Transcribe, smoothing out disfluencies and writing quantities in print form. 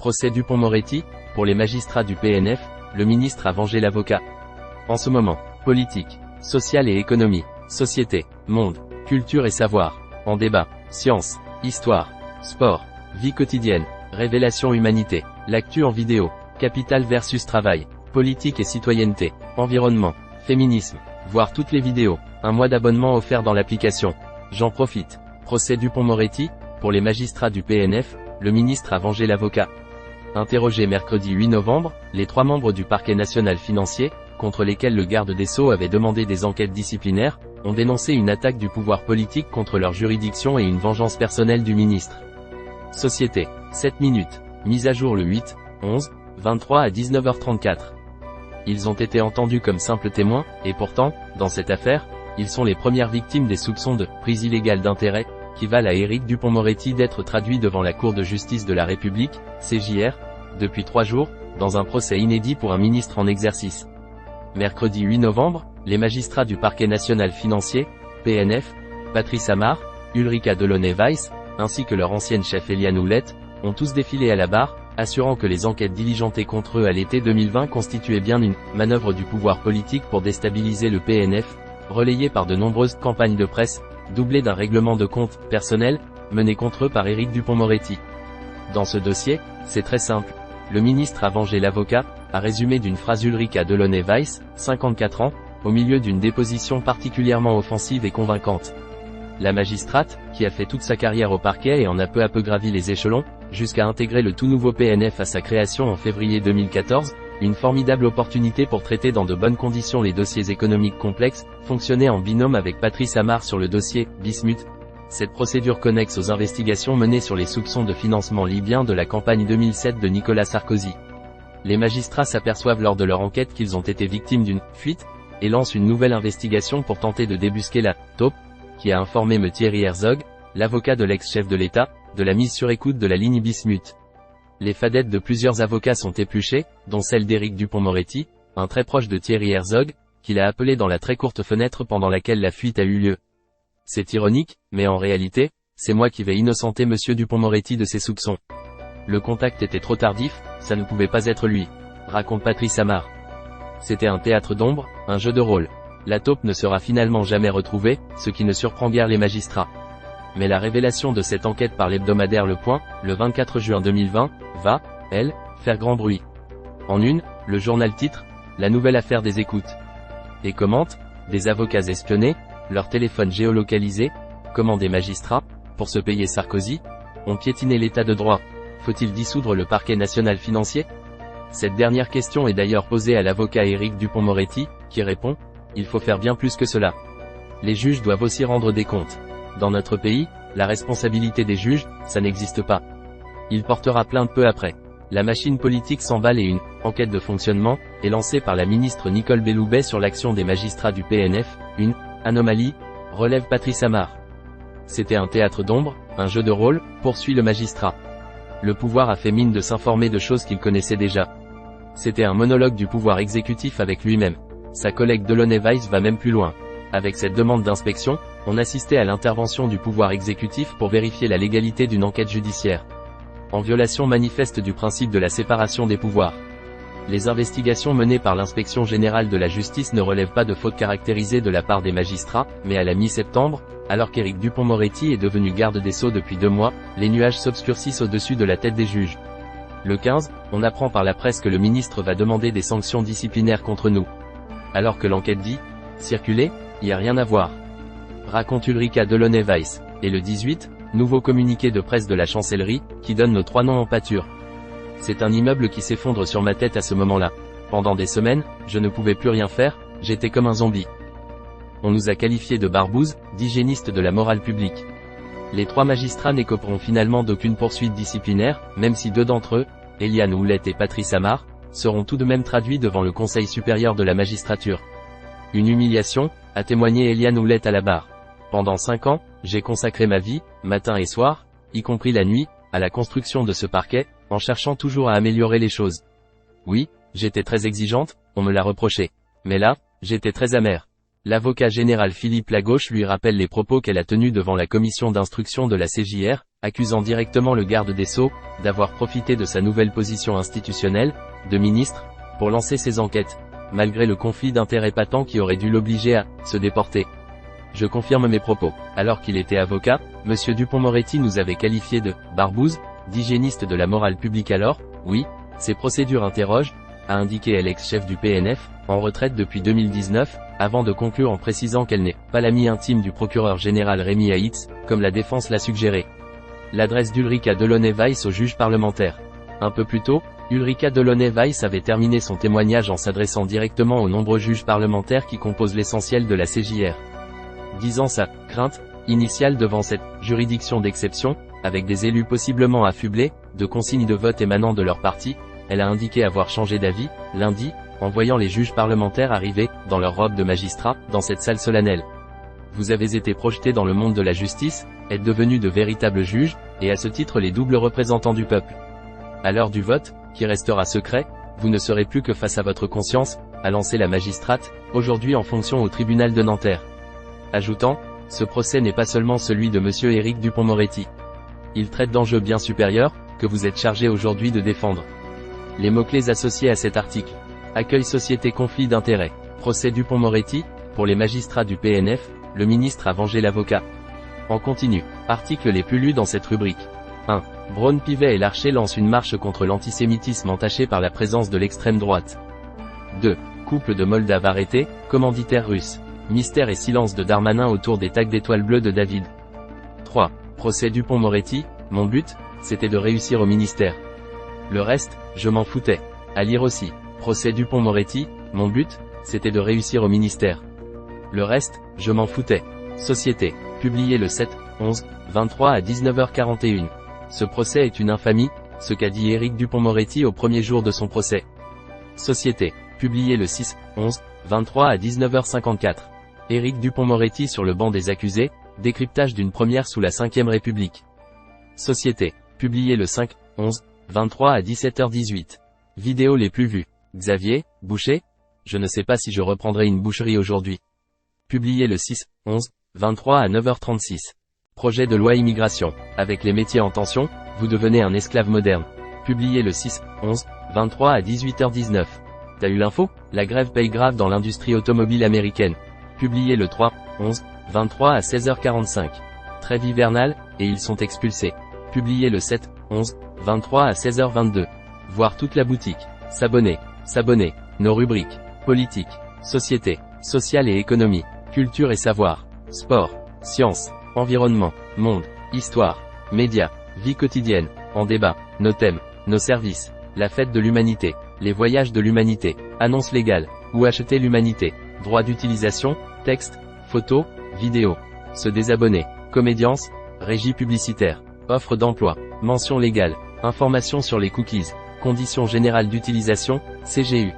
Procès Dupond-Moretti, pour les magistrats du PNF, le ministre a vengé l'avocat. En ce moment, politique, sociale et économie, société, monde, culture et savoir, en débat, science, histoire, sport, vie quotidienne, révélation humanité, l'actu en vidéo, capital versus travail, politique et citoyenneté, environnement, féminisme, voir toutes les vidéos, un mois d'abonnement offert dans l'application. J'en profite. Procès Dupond-Moretti, pour les magistrats du PNF, le ministre a vengé l'avocat. Interrogés mercredi 8 novembre, les 3 membres du parquet national financier, contre lesquels le garde des Sceaux avait demandé des enquêtes disciplinaires, ont dénoncé une attaque du pouvoir politique contre leur juridiction et une vengeance personnelle du ministre. Société. 7 minutes. Mise à jour le 8, 11, 23 à 19h34. Ils ont été entendus comme simples témoins, et pourtant, dans cette affaire, ils sont les premières victimes des soupçons de « prise illégale d'intérêt » qui valent à Éric Dupond-Moretti d'être traduit devant la Cour de justice de la République, CJR, depuis 3 jours, dans un procès inédit pour un ministre en exercice. Mercredi 8 novembre, les magistrats du parquet national financier, PNF, Patrice Amar, Ulrika Delaunay-Weiss, ainsi que leur ancienne chef Éliane Houlette, ont tous défilé à la barre, assurant que les enquêtes diligentées contre eux à l'été 2020 constituaient bien une « manœuvre du pouvoir politique pour déstabiliser le PNF », relayée par de nombreuses campagnes de presse, doublée d'un règlement de compte personnel, mené contre eux par Éric Dupond-Moretti. Dans ce dossier, c'est très simple. Le ministre a vengé l'avocat, a résumé d'une phrase Ulrika Delaunay-Weiss, 54 ans, au milieu d'une déposition particulièrement offensive et convaincante. La magistrate, qui a fait toute sa carrière au parquet et en a peu à peu gravi les échelons, jusqu'à intégrer le tout nouveau PNF à sa création en février 2014, une formidable opportunité pour traiter dans de bonnes conditions les dossiers économiques complexes, fonctionner en binôme avec Patrice Amar sur le dossier Bismuth. Cette procédure connexe aux investigations menées sur les soupçons de financement libyen de la campagne 2007 de Nicolas Sarkozy. Les magistrats s'aperçoivent lors de leur enquête qu'ils ont été victimes d'une fuite, et lancent une nouvelle investigation pour tenter de débusquer la taupe, qui a informé M. Thierry Herzog, l'avocat de l'ex-chef de l'État, de la mise sur écoute de la ligne Bismuth. Les fadettes de plusieurs avocats sont épluchées, dont celle d'Éric Dupond-Moretti, un très proche de Thierry Herzog, qu'il a appelé dans la très courte fenêtre pendant laquelle la fuite a eu lieu. C'est ironique, mais en réalité, c'est moi qui vais innocenter M. Dupond-Moretti de ses soupçons. Le contact était trop tardif, ça ne pouvait pas être lui, raconte Patrice Amar. C'était un théâtre d'ombre, un jeu de rôle. La taupe ne sera finalement jamais retrouvée, ce qui ne surprend guère les magistrats. Mais la révélation de cette enquête par l'hebdomadaire Le Point, le 24 juin 2020, va, elle, faire grand bruit. En une, le journal titre « La nouvelle affaire des écoutes ». Et commente « Des avocats espionnés, leur téléphone géolocalisé, comment des magistrats, pour se payer Sarkozy, ont piétiné l'état de droit. Faut-il dissoudre le parquet national financier ?» Cette dernière question est d'ailleurs posée à l'avocat Éric Dupond-Moretti, qui répond « Il faut faire bien plus que cela. Les juges doivent aussi rendre des comptes. Dans notre pays, la responsabilité des juges, ça n'existe pas. Il portera plainte peu après. La machine politique s'emballe et une « enquête de fonctionnement » est lancée par la ministre Nicole Belloubet sur l'action des magistrats du PNF, une « anomalie », relève Patrice Amar. C'était un théâtre d'ombre, un jeu de rôle, poursuit le magistrat. Le pouvoir a fait mine de s'informer de choses qu'il connaissait déjà. C'était un monologue du pouvoir exécutif avec lui-même. Sa collègue Delaunay-Weiss va même plus loin. Avec cette demande d'inspection, on assistait à l'intervention du pouvoir exécutif pour vérifier la légalité d'une enquête judiciaire. En violation manifeste du principe de la séparation des pouvoirs. Les investigations menées par l'Inspection générale de la justice ne relèvent pas de fautes caractérisées de la part des magistrats, mais à la mi-septembre, alors qu'Éric Dupond-Moretti est devenu garde des Sceaux depuis 2 mois, les nuages s'obscurcissent au-dessus de la tête des juges. Le 15, on apprend par la presse que le ministre va demander des sanctions disciplinaires contre nous. Alors que l'enquête dit « Circuler, y a rien à voir », raconte Ulrika Delaunay-Weiss. Et le 18, nouveau communiqué de presse de la chancellerie, qui donne nos 3 noms en pâture. C'est un immeuble qui s'effondre sur ma tête à ce moment-là. Pendant des semaines, je ne pouvais plus rien faire, j'étais comme un zombie. On nous a qualifiés de barbouzes, d'hygiénistes de la morale publique. Les 3 magistrats n'écoperont finalement d'aucune poursuite disciplinaire, même si 2 d'entre eux, Éliane Houlette et Patrice Amar, seront tout de même traduits devant le Conseil supérieur de la magistrature. Une humiliation, a témoigné Éliane Houlette à la barre. Pendant 5 ans, j'ai consacré ma vie, matin et soir, y compris la nuit, à la construction de ce parquet, en cherchant toujours à améliorer les choses. Oui, j'étais très exigeante, on me l'a reproché. Mais là, j'étais très amère. L'avocat général Philippe Lagauche lui rappelle les propos qu'elle a tenus devant la commission d'instruction de la CJR, accusant directement le garde des Sceaux d'avoir profité de sa nouvelle position institutionnelle, de ministre, pour lancer ses enquêtes, malgré le conflit d'intérêts patent qui aurait dû l'obliger à se déporter. Je confirme mes propos. Alors qu'il était avocat, M. Dupond-Moretti nous avait qualifié de « barbouze », d'hygiéniste de la morale publique alors, oui, ces procédures interrogent, a indiqué l'ex-chef du PNF, en retraite depuis 2019, avant de conclure en précisant qu'elle n'est pas l'amie intime du procureur général Rémi Haïtz, comme la défense l'a suggéré. L'adresse d'Ulrika Delaunay-Weiss au juge parlementaire. Un peu plus tôt, Ulrika Delaunay-Weiss avait terminé son témoignage en s'adressant directement aux nombreux juges parlementaires qui composent l'essentiel de la CJR. Disant sa crainte initiale devant cette juridiction d'exception, avec des élus possiblement affublés, de consignes de vote émanant de leur parti, elle a indiqué avoir changé d'avis, lundi, en voyant les juges parlementaires arriver, dans leur robe de magistrat, dans cette salle solennelle. Vous avez été projetés dans le monde de la justice, êtes devenus de véritables juges, et à ce titre les doubles représentants du peuple. À l'heure du vote, qui restera secret, vous ne serez plus que face à votre conscience, a lancé la magistrate, aujourd'hui en fonction au tribunal de Nanterre. Ajoutant, ce procès n'est pas seulement celui de M. Éric Dupond-Moretti. Il traite d'enjeux bien supérieurs, que vous êtes chargé aujourd'hui de défendre. Les mots-clés associés à cet article. Accueil société conflit d'intérêts. Procès Dupond-Moretti, pour les magistrats du PNF, le ministre a vengé l'avocat. En continu. Articles les plus lus dans cette rubrique. 1. Braun-Pivet et Larcher lancent une marche contre l'antisémitisme entaché par la présence de l'extrême droite. 2. Couple de Moldaves arrêté, commanditaire russe. Mystère et silence de Darmanin autour des tags d'étoiles bleues de David. 3. Procès Dupond-Moretti, mon but, c'était de réussir au ministère. Le reste, je m'en foutais. À lire aussi. Procès Dupond-Moretti, mon but, c'était de réussir au ministère. Le reste, je m'en foutais. Société. Publié le 7/11/23 à 19h41. Ce procès est une infamie, ce qu'a dit Éric Dupond-Moretti au premier jour de son procès. Société. Publié le 6/11/23 à 19h54. Éric Dupond-Moretti sur le banc des accusés, décryptage d'une première sous la 5e République. Société. Publié le 5/11/23 à 17h18. Vidéos les plus vues. Xavier, boucher? Je ne sais pas si je reprendrai une boucherie aujourd'hui. Publié le 6/11/23 à 9h36. Projet de loi immigration. Avec les métiers en tension, vous devenez un esclave moderne. Publié le 6/11/23 à 18h19. T'as eu l'info? La grève paye grave dans l'industrie automobile américaine. Publié le 3/11/23 à 16h45. Trêve hivernale, et ils sont expulsés. Publié le 7/11/23 à 16h22. Voir toute la boutique. S'abonner. S'abonner. Nos rubriques. Politique. Société. Sociale et économie. Culture et savoir. Sport. Sciences. Environnement. Monde. Histoire. Médias. Vie quotidienne. En débat. Nos thèmes. Nos services. La fête de l'humanité. Les voyages de l'humanité. Annonce légale. Où acheter l'humanité. Droit d'utilisation. Texte. Photo. Vidéo. Se désabonner. Comédiance. Régie publicitaire. Offre d'emploi. Mention légale. Information sur les cookies. Conditions générales d'utilisation. CGU.